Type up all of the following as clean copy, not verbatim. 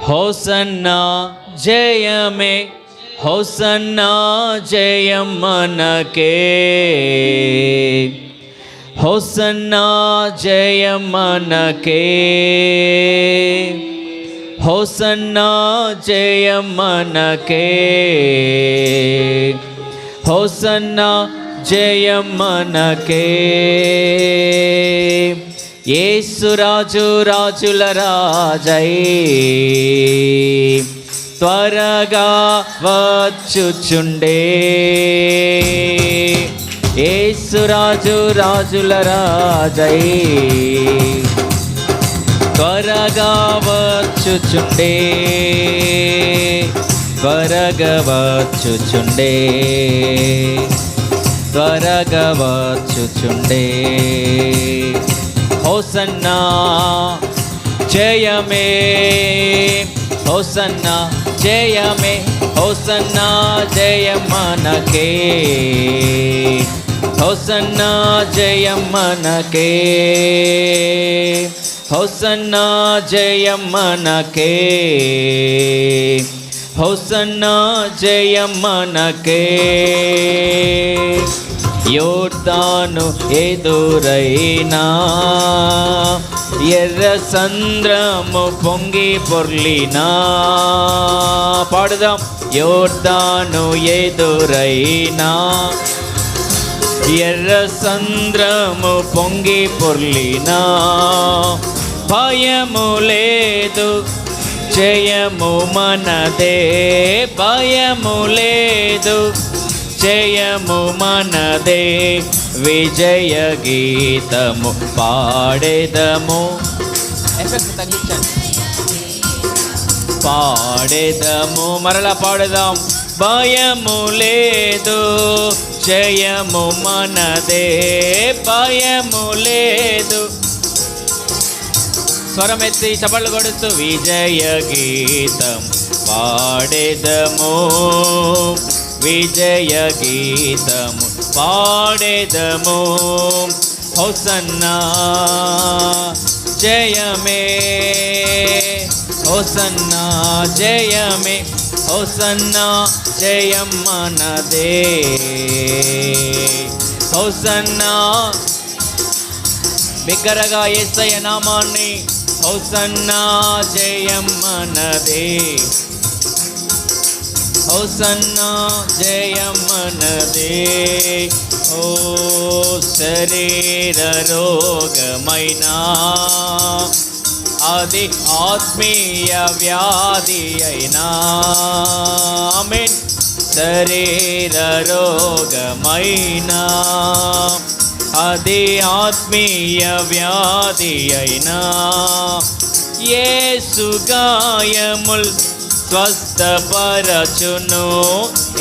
Hosanna జయమే, hosanna జయం మనకే, హోసన్నా జయం మనకే, హోసన్నా జయం మనకే, హోసన్నా జయం మనకే. యేసు రాజు రాజుల రాజై త్వరగా వచ్చుచుండే, యేసు రాజు రాజుల రాజై త్వరగా వచ్చుచుండే, త్వరగా వచ్చుచుండే, త్వరగా వచ్చుచుండే. హోసన్నా జయమే, హోసన్నా జయమే, హోసన్నా జయం మనకే, హోసన్నా జయం మనకే, హోసన్నా జయం మనకే, హోసన్నా జయం మనకే. యోర్దాను ఎదురైనా ఎర్ర సంద్రము పొంగి పొర్లినా, పాడుదాం. యోర్దాను ఎదురైనా ఎర్ర సంద్రము పొంగి పొర్లినా, భయము లేదు జయము మనదే, భయము లేదు జయము మనదే, విజయ గీతము పాడెదము, ఎఫెక్ట్ తగ్గించండి, పాడెదము, మరలా పాడదాం. భయము లేదు జయము మనదే, భయము లేదు, స్వరమెత్తి చపళ్ళు కొడుతూ విజయ గీతం పాడెదము, విజయ గీతము పాడెదము. హోసన్నా జయమే, హోసన్నా జయమే, హోసన్నా జయం మనదే, హోసన్నా బిగ్గరగా యేసయ్య నామాన్ని, హోసన్నా జయం మనదే, హోసన్నా జయం మనదే. ఓ శరీర రోగమైనా అది ఆత్మీయ వ్యాధి అయినా, ఆమేన్. శరీర రోగమైనా అది ఆత్మీయ వ్యాధి అయినా, యేసు గాయముల్ స్వస్థపరచును,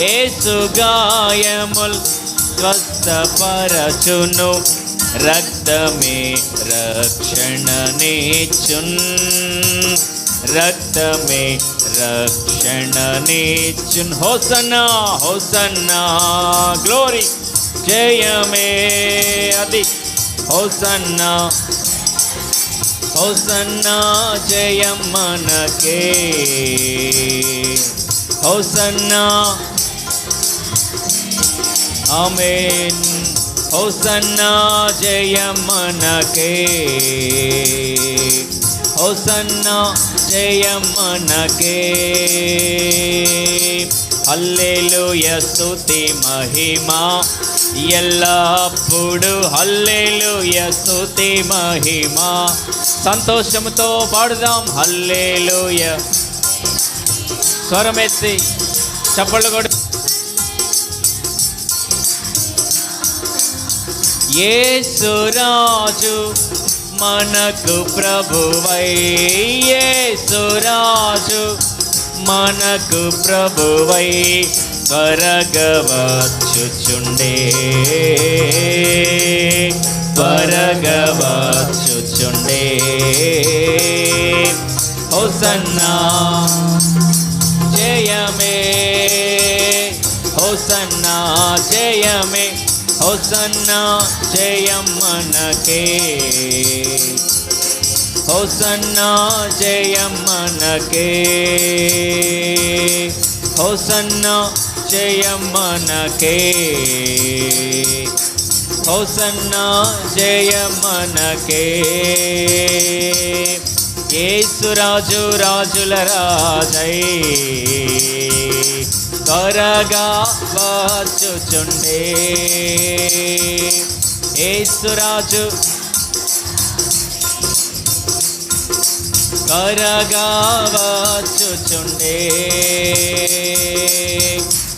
యేసు గాయముల్ స్వస్థపరచును, రక్తమే రక్షణనిచ్చున్, రక్తమే రక్షణనిచ్చున్. హోసన్నా హోసన్నా గ్లోరీ, జయమే అది, హోసన్నా హోసన్నా జయం మనకే, హోసన్నా ఆమేన్, హోసన్నా జయం మనకే, హోసన్నా జయం మనకే. హల్లెలూయా స్తుతి మహిమా ఎల్లప్పుడు, హల్లెలూయా స్తుతి మహిమా. సంతోషముతో పాడుదాం హల్లెలూయా, స్వరమెత్తి చప్పళ్ళు కొడు. యేసు రాజు మనకు ప్రభువై, యేసు రాజు మనకు ప్రభువై త్వరగా వచ్చుచుండే, త్వరగా వచ్చుచుండే. హోసన్నా జయమే, హోసన్నా జయమే, హోసన్నా జయం మనకే, హోసన్నా జయం మనకే, హోసన్నా జయం మనకే, హోసన్నా జయం మనకే. యేసురాజు రాజుల రాజై త్వరగా వచ్చుచుండే, యేసురాజు త్వరగా వచ్చుచుండే,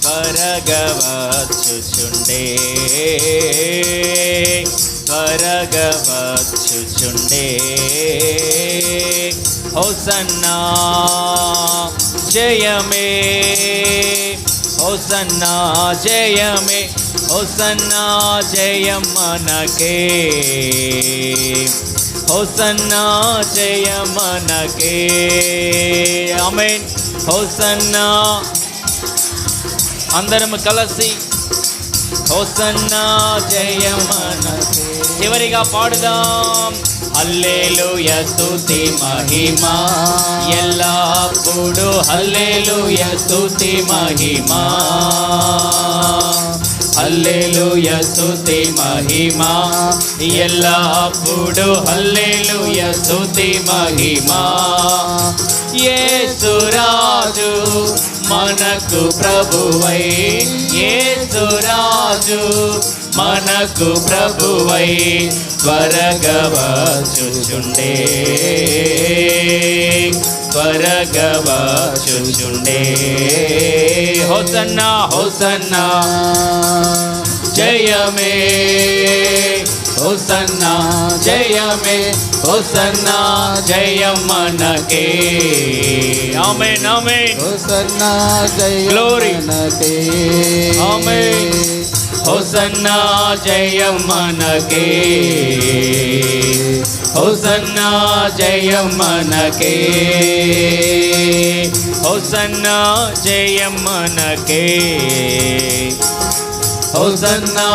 త్వరగా వచ్చుచుండే, త్వరగా వచ్చుచుండే. హోసన్నా జయమే, హోసన్నా జయమే, హోసన్నా జయం మనకే, హోసన్నా జయం మనకే. ఆమేన్. హోసన్నా అందరం కలిసి హోసన్నా జయం మనకే. చివరిగా పాడుదాం. హల్లెలూయా స్తుతి మహిమా ఎల్లప్పుడు, హల్లెలూయా స్తుతి మహిమా, హల్లెలూయా స్తుతి మహిమా ఎల్లప్పుడు, హల్లెలూయా స్తుతి మహిమా. యేసురాజు మనకు ప్రభువై, యేసురాజు మనకు ప్రభువై త్వరగా వచ్చుచుండే, త్వరగా వచ్చుచుండే. హోసన్నా హోసన్నా జయమే, హోసన్నా జయమే, హోసన్నా జయం మనకే. ఆమేన్ ఆమేన్. హోసన్నా జయం మనకే. ఆమేన్. హోసన్నా జయం మనకే, హోసన్నా జయం మనకే, హోసన్నా జయం మనకే, హోసన్నా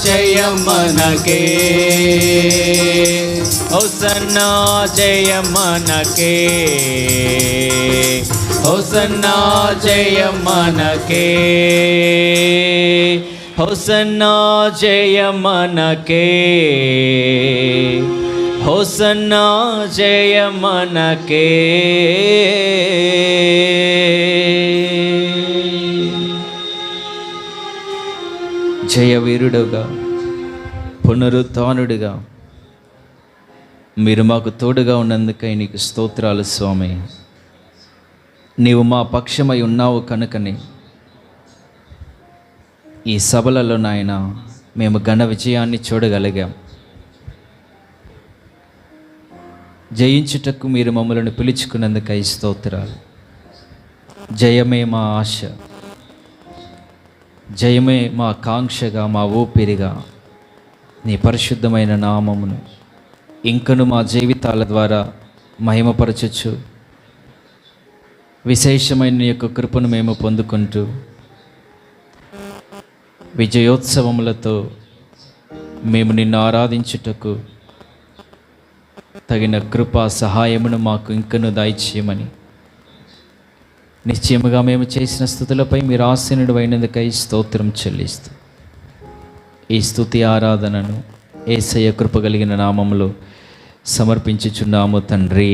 జయం మనకే, హోసన్నా జయం మనకే, హోసన్నా జయం మనకే, హోసన్నా జయం మనకే, హోసన్నా జయం మనకే. జయవీరుడుగా పునరుత్థానుడిగా మీరు మాకు తోడుగా ఉన్నందుకై నీకు స్తోత్రాలు స్వామి. నీవు మా పక్షమై ఉన్నావు కనుకనే ఈ సభలలో నాయన మేము ఘన విజయాన్ని చూడగలిగాం. జయించుటకు మీరు మమ్మల్ని పిలుచుకున్నందుకై స్తోత్రాలు. జయమే మా ఆశ, జయమే మా కాంక్షగా, మా ఊపిరిగా నీ పరిశుద్ధమైన నామమును ఇంకను మా జీవితాల ద్వారా మహిమపరచచ్చు. విశేషమైన నీ యొక్క కృపను మేము పొందుకుంటూ విజయోత్సవములతో మేము నిన్ను ఆరాధించుటకు తగిన కృపా సహాయమును మాకు ఇంకను దయచేయమని నిశ్చయముగా మేము చేసిన స్తుతులపై మీరు ఆసీనుడు అయినందుకై స్తోత్రం చెల్లిస్తూ ఈ స్తుతి ఆరాధనను యేసయ్య కృప కలిగిన నామములో సమర్పించుచున్నాము తండ్రి.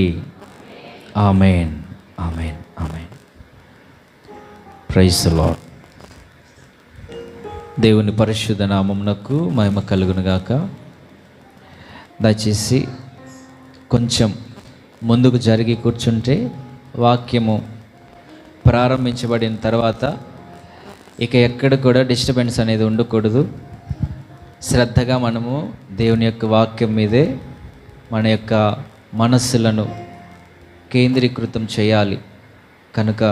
ఆమేన్ ఆమేన్ ఆమేన్. Praise the lord. దేవుని పరిశుద్ధ నామమునకు మహిమ కలుగునుగాక. దయచేసి కొంచెం ముందుకు జరిగి కూర్చుంటే వాక్యము ప్రారంభించబడిన తర్వాత ఇక ఎక్కడ కూడా డిస్టర్బెన్స్ అనేది ఉండకూడదు. శ్రద్ధగా మనము దేవుని యొక్క వాక్యం మీదే మన యొక్క మనస్సులను కేంద్రీకృతం చేయాలి. కనుక